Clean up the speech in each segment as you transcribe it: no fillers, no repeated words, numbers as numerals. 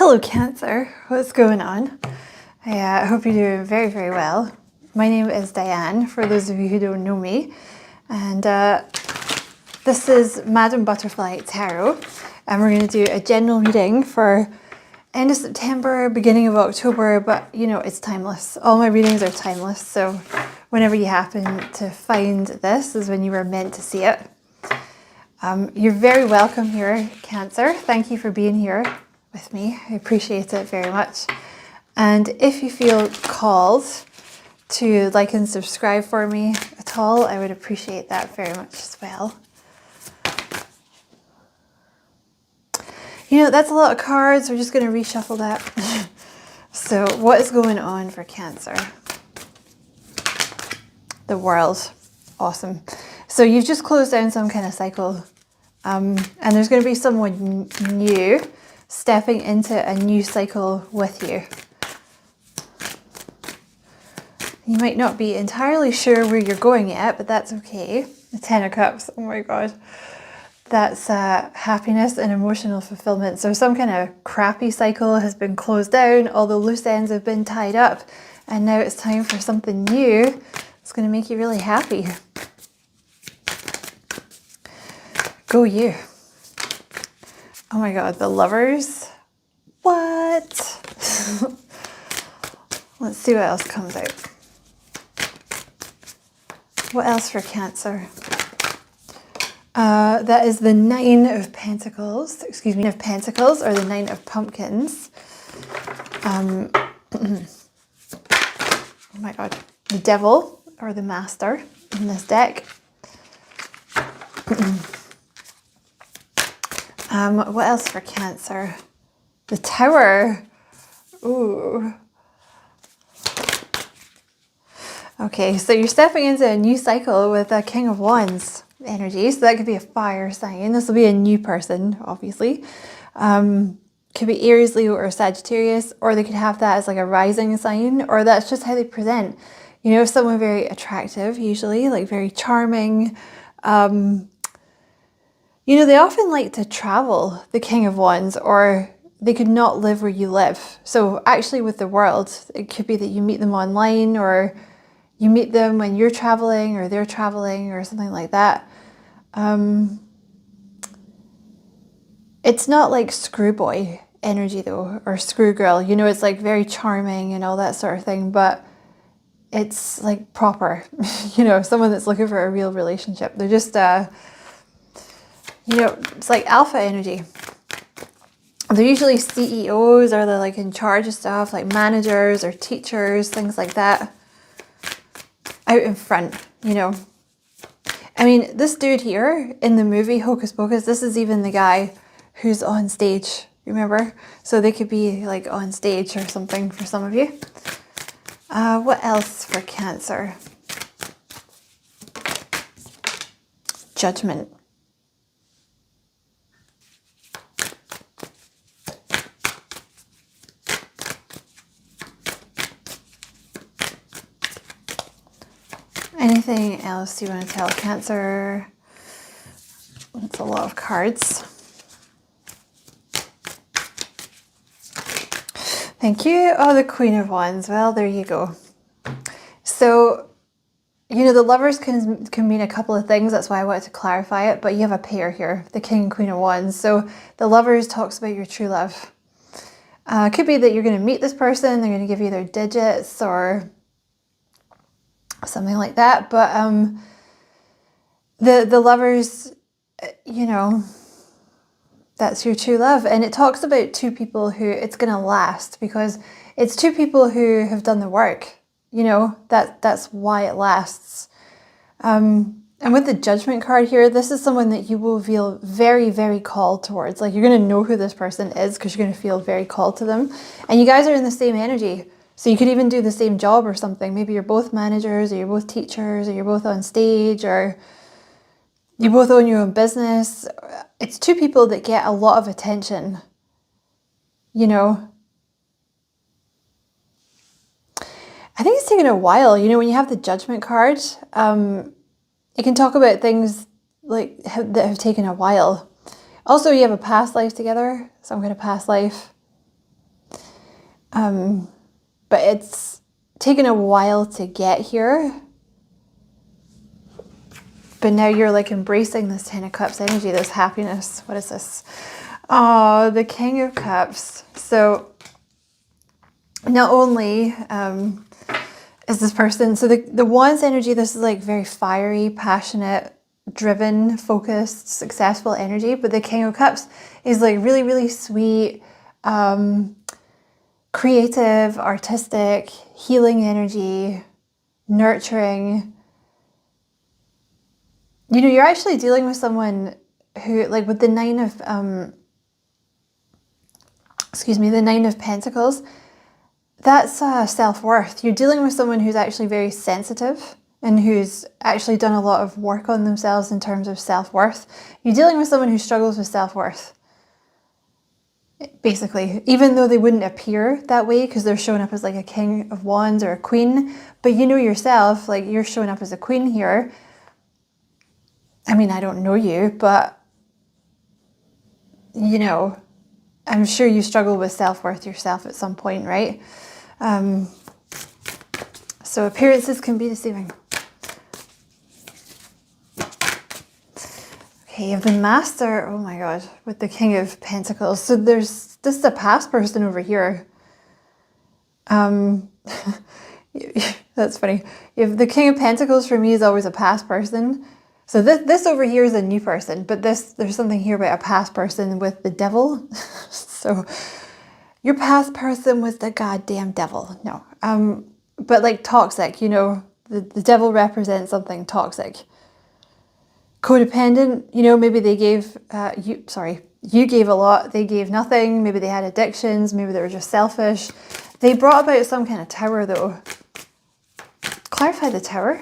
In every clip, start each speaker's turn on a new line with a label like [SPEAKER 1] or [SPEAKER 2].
[SPEAKER 1] Hello Cancer, what's going on? I hope you're doing very, very well. My name is Diane, for those of you who don't know me. And this is Madam Butterfly Tarot. And we're going to do a general reading for end of September, beginning of October. But you know, it's timeless. All my readings are timeless. So whenever you happen to find this is when you were meant to see it. You're very welcome here, Cancer. Thank you for being here with me. I appreciate it very much. And if you feel called to like and subscribe for me at all, I would appreciate that very much as well. You know, that's a lot of cards. We're just going to reshuffle that. So what is going on for Cancer? The world. Awesome. So you've just closed down some kind of cycle. And there's going to be someone new stepping into a new cycle with you. You might not be entirely sure where you're going yet, but that's okay. The Ten of Cups, oh my God. That's happiness and emotional fulfillment. So some kind of crappy cycle has been closed down, all the loose ends have been tied up, and now it's time for something new. It's going to make you really happy. Go you. Oh my God, the Lovers. What? Let's see what else comes out. What else for Cancer? That is the Nine of Pentacles. Excuse me, of Pentacles, or the Nine of Pumpkins. Oh my God. The Devil, or the Master in this deck. What else for Cancer? The Tower. Ooh. Okay, so you're stepping into a new cycle with a King of Wands energy. So that could be a fire sign. This will be a new person, obviously. Could be Aries, Leo, or Sagittarius, or they could have that as like a rising sign, or that's just how they present. You know, someone very attractive, usually, like very charming. You know, they often like to travel, the King of Wands, or they could not live where you live. So actually with the world, it could be that you meet them online, or you meet them when you're traveling or they're traveling or something like that. It's not like screwboy energy though, or screwgirl. You know, it's like very charming and all that sort of thing, but it's like proper, you know, someone that's looking for a real relationship. They're just, you know, it's like alpha energy. They're usually CEOs, or they're like in charge of stuff, like managers or teachers, things like that. Out in front, you know. I mean, this dude here in the movie Hocus Pocus, this is even the guy who's on stage, remember? So they could be like on stage or something for some of you. What else for Cancer? Judgment. Anything else you want to tell Cancer? That's a lot of cards. Thank you. Oh, the Queen of Wands. Well, there you go. So, you know, the Lovers can mean a couple of things. That's why I wanted to clarify it. But you have a pair here, the King and Queen of Wands. So the Lovers talks about your true love. Could be that you're going to meet this person. They're going to give you their digits or something like that. But the Lovers, you know, that's your true love. And it talks about two people who it's going to last, because it's two people who have done the work. You know, that's why it lasts. And with the Judgment card here, this is someone that you will feel very, very called towards. Like, you're going to know who this person is because you're going to feel very called to them. And you guys are in the same energy. So you could even do the same job or something. Maybe you're both managers, or you're both teachers, or you're both on stage, or you both own your own business. It's two people that get a lot of attention, you know. I think it's taken a while. You know, when you have the Judgment card, it can talk about things like that have taken a while. Also, you have a past life together, some kind of past life. But it's taken a while to get here. But now you're like embracing this Ten of Cups energy, this happiness. What is this? Oh, the King of Cups. So not only is this person, so the Wands energy, this is like very fiery, passionate, driven, focused, successful energy. But the King of Cups is like really, really sweet, creative, artistic, healing energy, nurturing. You know, you're actually dealing with someone who, like with the Nine of, the Nine of Pentacles, that's self-worth. You're dealing with someone who's actually very sensitive and who's actually done a lot of work on themselves in terms of self-worth. You're dealing with someone who struggles with self-worth, basically, even though they wouldn't appear that way because they're showing up as like a King of Wands or a Queen. But you know yourself, like you're showing up as a Queen here. I mean, I don't know you, but, you know, I'm sure you struggle with self-worth yourself at some point, right? So appearances can be deceiving. Okay, you have the Master, oh my God, with the King of Pentacles. So this is a past person over here. That's funny. You have the King of Pentacles for me is always a past person. So this over here is a new person, but there's something here about a past person with the devil. So your past person was the goddamn devil. No, but like toxic, you know, the devil represents something toxic. Codependent, you know, maybe they gave, you gave a lot, they gave nothing. Maybe they had addictions, maybe they were just selfish. They brought about some kind of tower though. Clarify the Tower.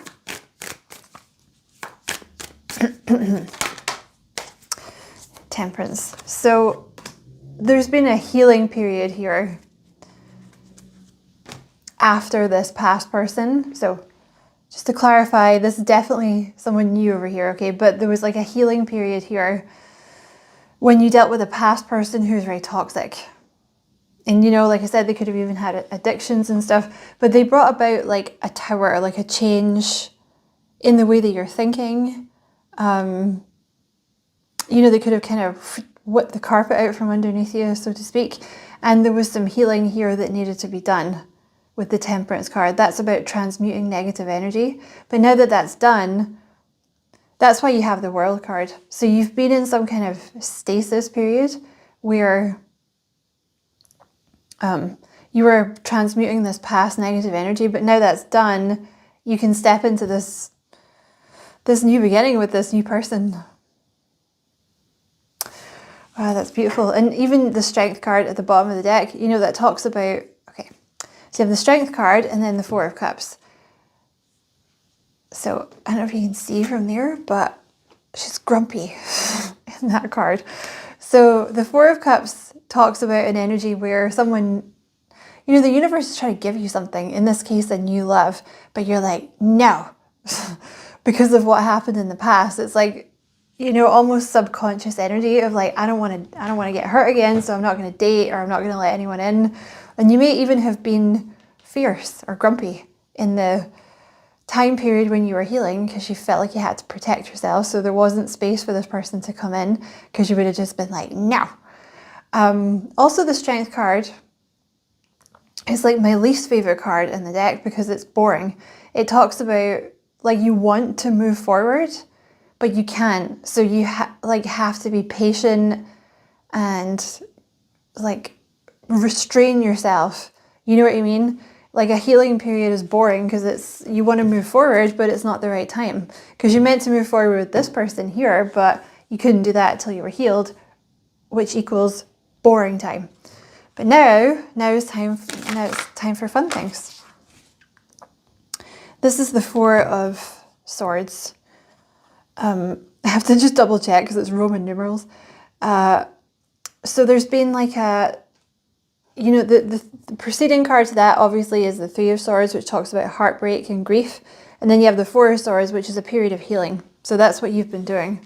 [SPEAKER 1] Temperance. So there's been a healing period here after this past person. So just to clarify, this is definitely someone new over here, okay? But there was like a healing period here when you dealt with a past person who's very toxic. And you know, like I said, they could have even had addictions and stuff, but they brought about like a tower, like a change in the way that you're thinking. You know, they could have kind of whipped the carpet out from underneath you, so to speak. And there was some healing here that needed to be done with the Temperance card. That's about transmuting negative energy. But now that that's done, that's why you have the World card. So you've been in some kind of stasis period where you were transmuting this past negative energy, but now that's done, you can step into this new beginning with this new person. Wow, that's beautiful. And even the Strength card at the bottom of the deck, you know, that talks about, okay, so you have the Strength card and then the Four of Cups. So I don't know if you can see from there, but she's grumpy in that card. So the Four of Cups talks about an energy where someone, you know, the universe is trying to give you something, in this case a new love, but you're like, no, because of what happened in the past. It's like, you know, almost subconscious energy of like, I don't want to get hurt again, so I'm not going to date, or I'm not going to let anyone in. And you may even have been fierce or grumpy in the time period when you were healing because you felt like you had to protect yourself, so there wasn't space for this person to come in because you would have just been like, no. Also, the Strength card is like my least favorite card in the deck because it's boring. It talks about like you want to move forward, but you can't. So you have to be patient and like restrain yourself. You know what I mean? Like a healing period is boring because you want to move forward, but it's not the right time because you're meant to move forward with this person here, but you couldn't do that until you were healed, which equals boring time. But now it's time for fun things. This is the Four of Swords. I have to just double check because it's Roman numerals. So there's been like a, you know, the preceding card to that obviously is the Three of Swords, which talks about heartbreak and grief. And then you have the Four of Swords, which is a period of healing. So that's what you've been doing.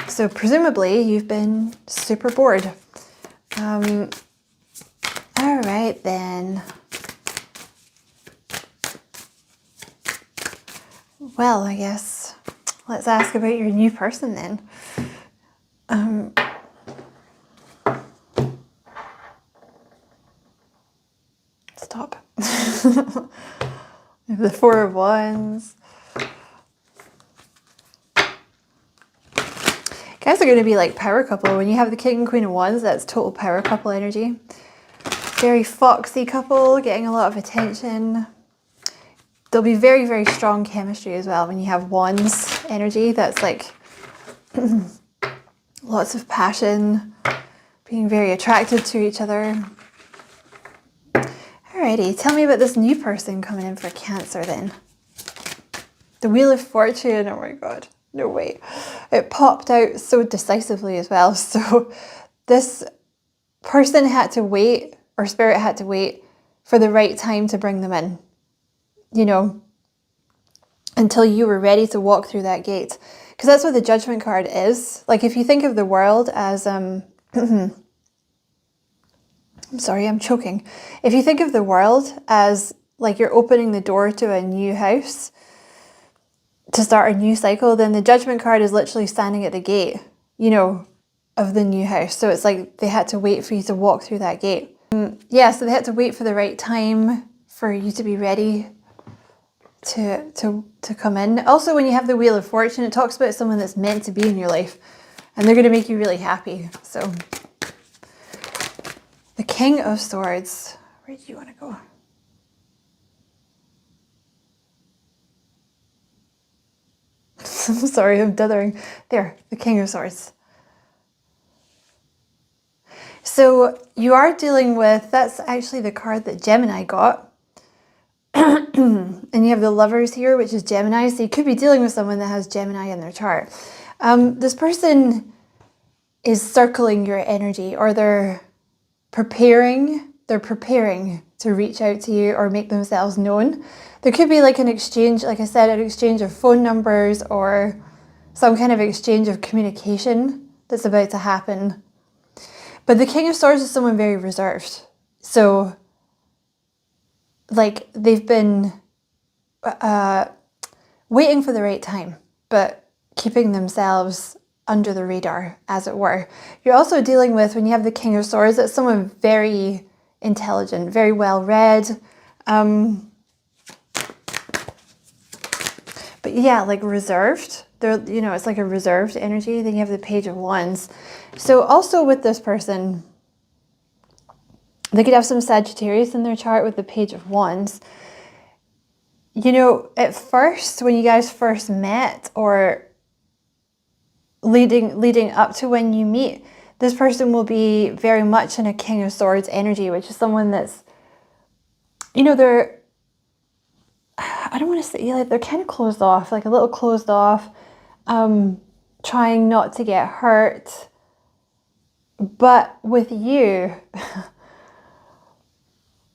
[SPEAKER 1] So presumably you've been super bored. All right then. Well, I guess let's ask about your new person then. Stop. The Four of Wands. Guys are going to be like power couple. When you have the King and Queen of Wands, that's total power couple energy. Very foxy couple, getting a lot of attention. There'll be very, very strong chemistry as well when you have Wands energy. That's like lots of passion, being very attracted to each other. Alrighty, tell me about this new person coming in for Cancer then. The Wheel of Fortune, oh my god, no way. It popped out so decisively as well. So this person had to wait, or Spirit had to wait for the right time to bring them in. You know, until you were ready to walk through that gate. Because that's what the Judgment card is. Like if you think of the world as, I'm sorry, I'm choking. If you think of the world as like you're opening the door to a new house, to start a new cycle, then the Judgment card is literally standing at the gate, you know, of the new house. So it's like they had to wait for you to walk through that gate. Yeah, so they had to wait for the right time for you to be ready to come in. Also, when you have the Wheel of Fortune, it talks about someone that's meant to be in your life and they're going to make you really happy. So the King of Swords, where do you want to go? I'm sorry, I'm dithering. There, the King of Swords. So you are dealing with, that's actually the card that Gemini got. And you have the Lovers here, which is Gemini. So you could be dealing with someone that has Gemini in their chart. This person is circling your energy, or they're preparing to reach out to you or make themselves known. There could be like an exchange, like I said, an exchange of phone numbers or some kind of exchange of communication that's about to happen. But the King of Swords is someone very reserved. So like they've been waiting for the right time, but keeping themselves under the radar, as it were. You're also dealing with, when you have the King of Swords, that's someone very intelligent, very well read. But yeah, like reserved. They're, you know, it's like a reserved energy. Then you have the Page of Wands. So also with this person, they could have some Sagittarius in their chart with the Page of Wands. You know, at first, when you guys first met, or leading up to when you meet, this person will be very much in a King of Swords energy, which is someone that's, you know, they're, I don't want to say, like, they're kind of closed off, like a little closed off, trying not to get hurt. But with you,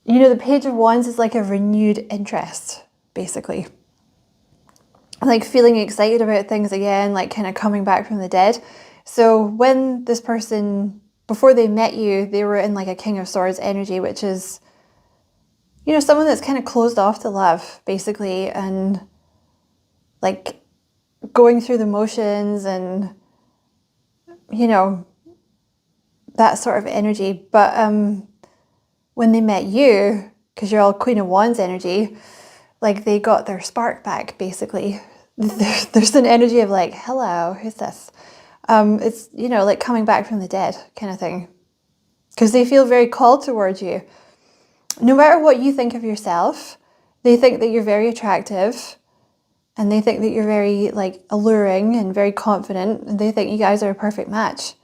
[SPEAKER 1] you know, the Page of Wands is like a renewed interest, basically. Like feeling excited about things again, like kind of coming back from the dead. So when this person, before they met you, they were in like a King of Swords energy, which is, you know, someone that's kind of closed off to love, basically, and like going through the motions and, you know, that sort of energy. But when they met you, because you're all Queen of Wands energy, like they got their spark back, basically. There's an energy of like, hello, who's this? It's, you know, like coming back from the dead kind of thing. Because they feel very called towards you. No matter what you think of yourself, they think that you're very attractive. And they think that you're very like alluring and very confident. And they think you guys are a perfect match.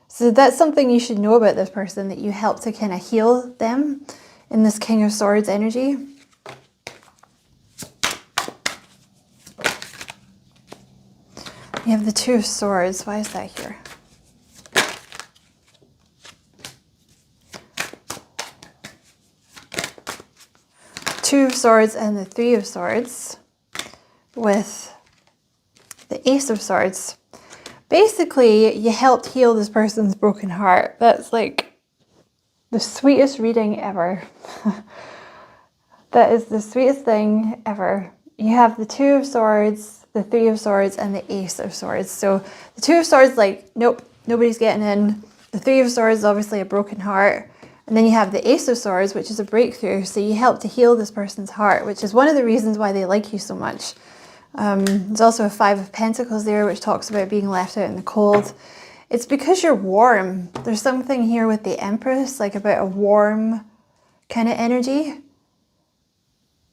[SPEAKER 1] So that's something you should know about this person, that you help to kind of heal them in this King of Swords energy. You have the Two of Swords. Why is that here? Two of Swords and the Three of Swords with the Ace of Swords. Basically, you helped heal this person's broken heart. That's like, The sweetest reading ever. That is the sweetest thing ever. You have the Two of Swords, the Three of Swords, and the Ace of Swords. So the Two of Swords, like, nope, nobody's getting in. The Three of Swords is obviously a broken heart. And then you have the Ace of Swords, which is a breakthrough. So you help to heal this person's heart, which is one of the reasons why they like you so much. There's also a Five of Pentacles there, which talks about being left out in the cold. It's because you're warm. There's something here with the Empress, like about a warm kind of energy.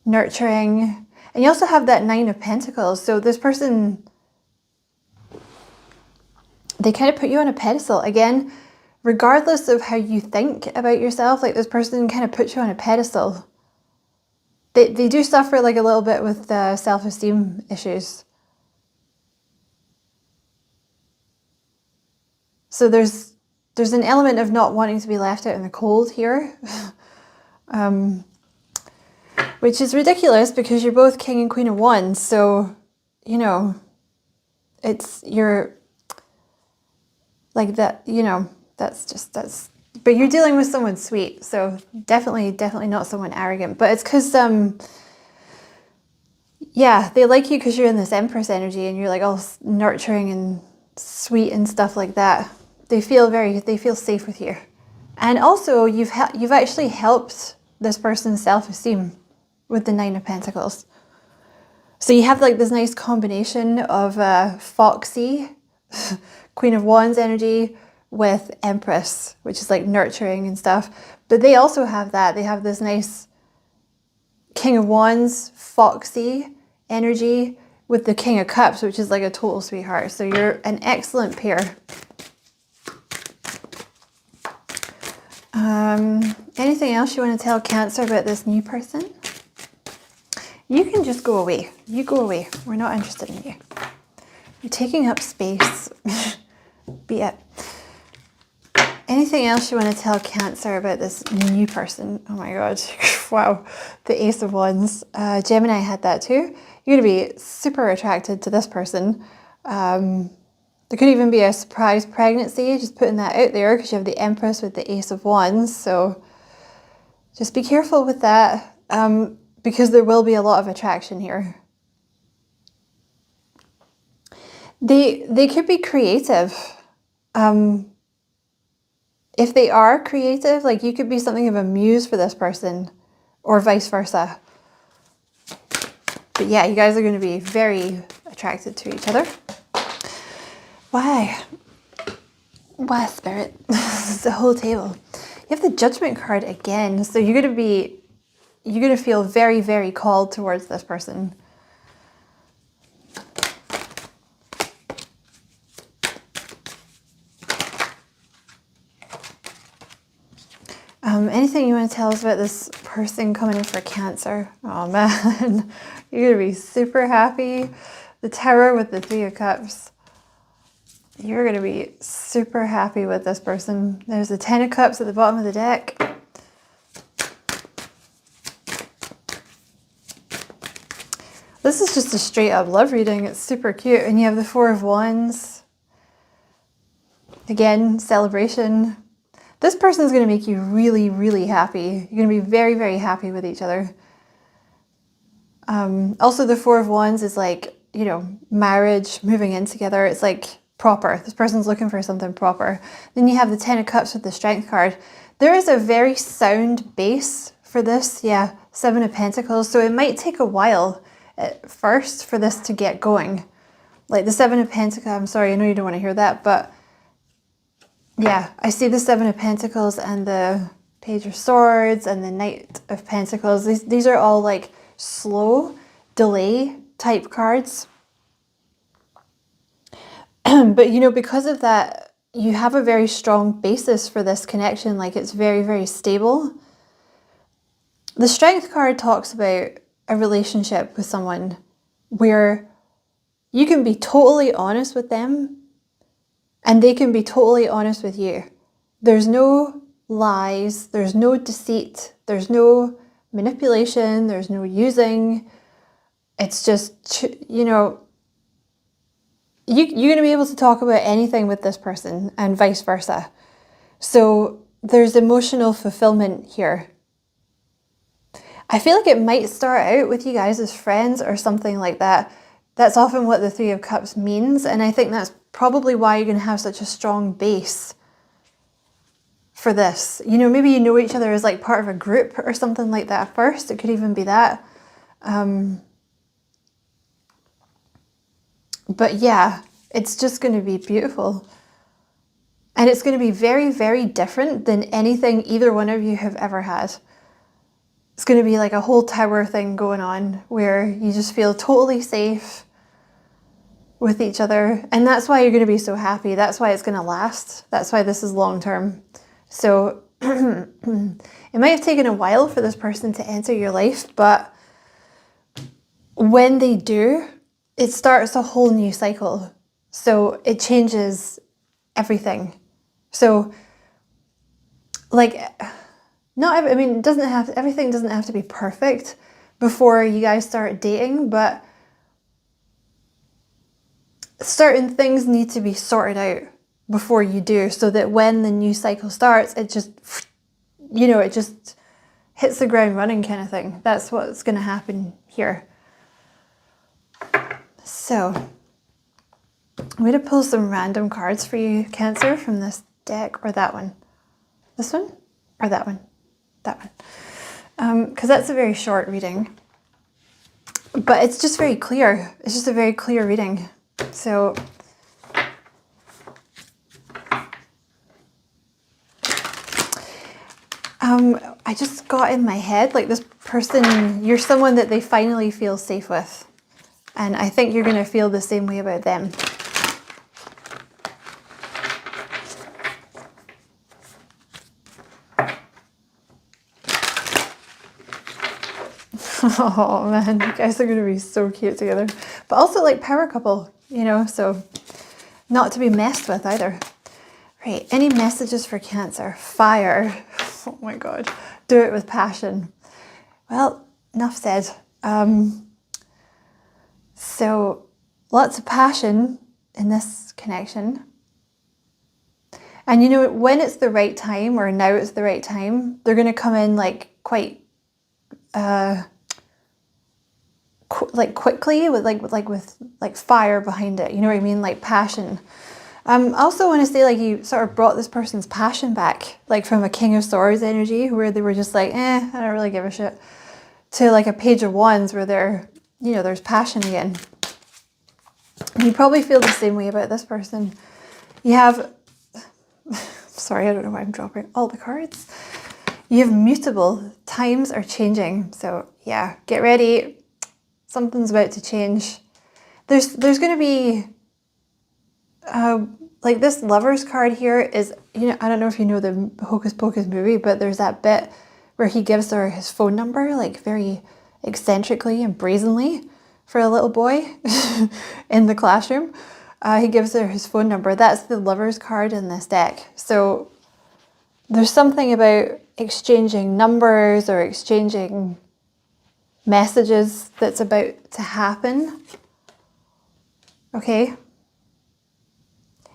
[SPEAKER 1] Nurturing. And you also have that Nine of Pentacles. So this person, they kind of put you on a pedestal. Again, regardless of how you think about yourself, like this person kind of puts you on a pedestal. They do suffer like a little bit with self-esteem issues. So there's an element of not wanting to be left out in the cold here. Which is ridiculous because you're both King and Queen of Wands. So, you know, you're like that, you know, but you're dealing with someone sweet. So definitely not someone arrogant. But it's because, yeah, they like you because you're in this Empress energy and you're like all nurturing and sweet and stuff like that. They feel safe with you. And also you've actually helped this person's self-esteem with the Nine of Pentacles. So you have like this nice combination of foxy, Queen of Wands energy with Empress, which is like nurturing and stuff. But they also have that. They have this nice King of Wands, foxy energy with the King of Cups, which is like a total sweetheart. So you're an excellent pair. Anything else you want to tell Cancer about this new person? You can just go away. You go away. We're not interested in you. You're taking up space. Be it. Anything else you want to tell Cancer about this new person? Oh my God. Wow. The Ace of Wands. Gemini had that too. You're going to be super attracted to this person. There could even be a surprise pregnancy. Just putting that out there because you have the Empress with the Ace of Wands. So just be careful with that. Because there will be a lot of attraction here. They could be creative. If they are creative, like you could be something of a muse for this person or vice versa. But yeah, you guys are going to be very attracted to each other. Why? Why, Spirit? It's the whole table. You have the Judgment card again. So you're going to feel very, very called towards this person. Anything you want to tell us about this person coming in for Cancer? Oh man, you're going to be super happy. The Tower with the Three of Cups. You're going to be super happy with this person. There's the Ten of Cups at the bottom of the deck. This is just a straight up love reading. It's super cute. And you have the Four of Wands. Again, celebration. This person is going to make you really, really happy. You're going to be very, very happy with each other. Also, the Four of Wands is like, you know, marriage, moving in together. It's like proper. This person's looking for something proper. Then you have the Ten of Cups with the Strength card. There is a very sound base for this. Yeah, Seven of Pentacles. So it might take a while at first for this to get going. Like the Seven of Pentacles. I'm sorry, I know you don't want to hear that, but yeah, I see the Seven of Pentacles and the Page of Swords and the Knight of Pentacles. These are all like slow, delay type cards. But you know, because of that, you have a very strong basis for this connection. Like it's very, very stable. The Strength card talks about a relationship with someone where you can be totally honest with them and they can be totally honest with you. There's no lies, there's no deceit, there's no manipulation, there's no using. It's just, you know, you're going to be able to talk about anything with this person and vice versa. So there's emotional fulfillment here. I feel like it might start out with you guys as friends or something like that. That's often what the Three of Cups means, and I think that's probably why you're going to have such a strong base for this. You know, maybe you know each other as like part of a group or something like that at first. It could even be that. But yeah, it's just going to be beautiful. And it's going to be very, very different than anything either one of you have ever had. It's going to be like a whole tower thing going on where you just feel totally safe with each other. And that's why you're going to be so happy. That's why it's going to last. That's why this is long term. So it might have taken a while for this person to enter your life, but when they do, it starts a whole new cycle. So it changes everything. So like, I mean, everything doesn't have to be perfect before you guys start dating, but certain things need to be sorted out before you do, so that when the new cycle starts, it just, you know, it just hits the ground running kind of thing. That's what's going to happen here. So I'm going to pull some random cards for you, Cancer, from this deck, or that one. This one? Or that one? That one. Because that's a very short reading. But it's just very clear. It's just a very clear reading. So I just got in my head, like, this person, you're someone that they finally feel safe with. And I think you're going to feel the same way about them. Oh man, you guys are going to be so cute together. But also like power couple, you know, so not to be messed with either. Right, any messages for Cancer? Fire. Oh my God. Do it with passion. Well, enough said. So lots of passion in this connection. And you know, when it's the right time, or now it's the right time, they're going to come in like quite quickly with fire behind it. You know what I mean? Like passion. I also want to say, like, you sort of brought this person's passion back, like from a King of Swords energy where they were just like, I don't really give a shit, to like a Page of Wands where they're, you know, there's passion again. And you probably feel the same way about this person. You have, sorry, I don't know why I'm dropping all the cards. You have mutable. Times are changing. So yeah, get ready. Something's about to change. There's going to be, like, this Lovers card here is, you know, I don't know if you know the Hocus Pocus movie, but there's that bit where he gives her his phone number, like very eccentrically and brazenly for a little boy in the classroom. He gives her his phone number. That's the Lovers card in this deck. So there's something about exchanging numbers or exchanging messages that's about to happen. Okay.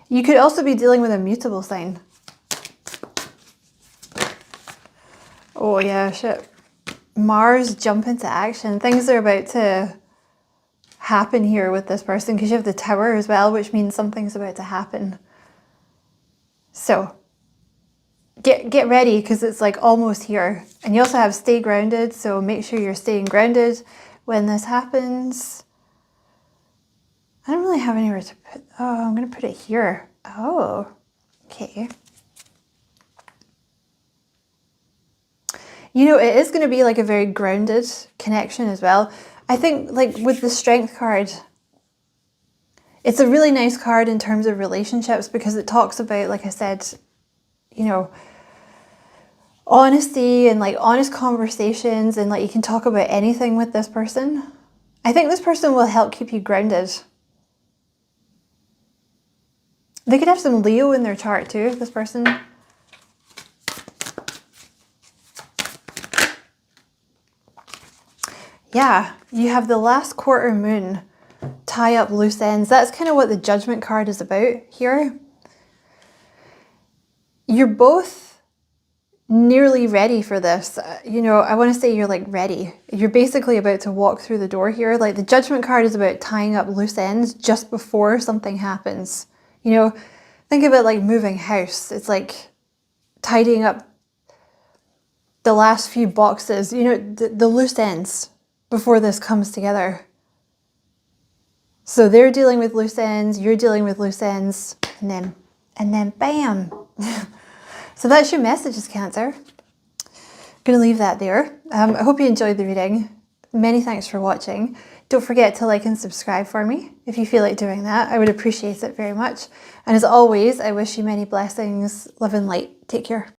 [SPEAKER 1] You could also be dealing with a mutable sign. Oh yeah, shit. Mars, jump into action. Things are about to happen here with this person, because you have the Tower as well, which means something's about to happen. So get ready, because it's like almost here. And you also have stay grounded, so make sure you're staying grounded when this happens. I don't really have anywhere to put, oh, I'm going to put it here. Oh, okay. You know, it is going to be like a very grounded connection as well. I think, like, with the Strength card, it's a really nice card in terms of relationships, because it talks about, like I said, you know, honesty and like honest conversations, and like you can talk about anything with this person. I think this person will help keep you grounded. They could have some Leo in their chart too, this person. Yeah, you have the last quarter moon, tie up loose ends. That's kind of what the Judgment card is about here. You're both nearly ready for this. You know, I want to say you're like ready. You're basically about to walk through the door here. Like the Judgment card is about tying up loose ends just before something happens. You know, think of it like moving house. It's like tidying up the last few boxes, you know, the loose ends before this comes together. So they're dealing with loose ends, you're dealing with loose ends, and then bam. So that's your messages, Cancer. I'm going to leave that there. I hope you enjoyed the reading. Many thanks for watching. Don't forget to like and subscribe for me if you feel like doing that. I would appreciate it very much. And as always, I wish you many blessings, love and light. Take care.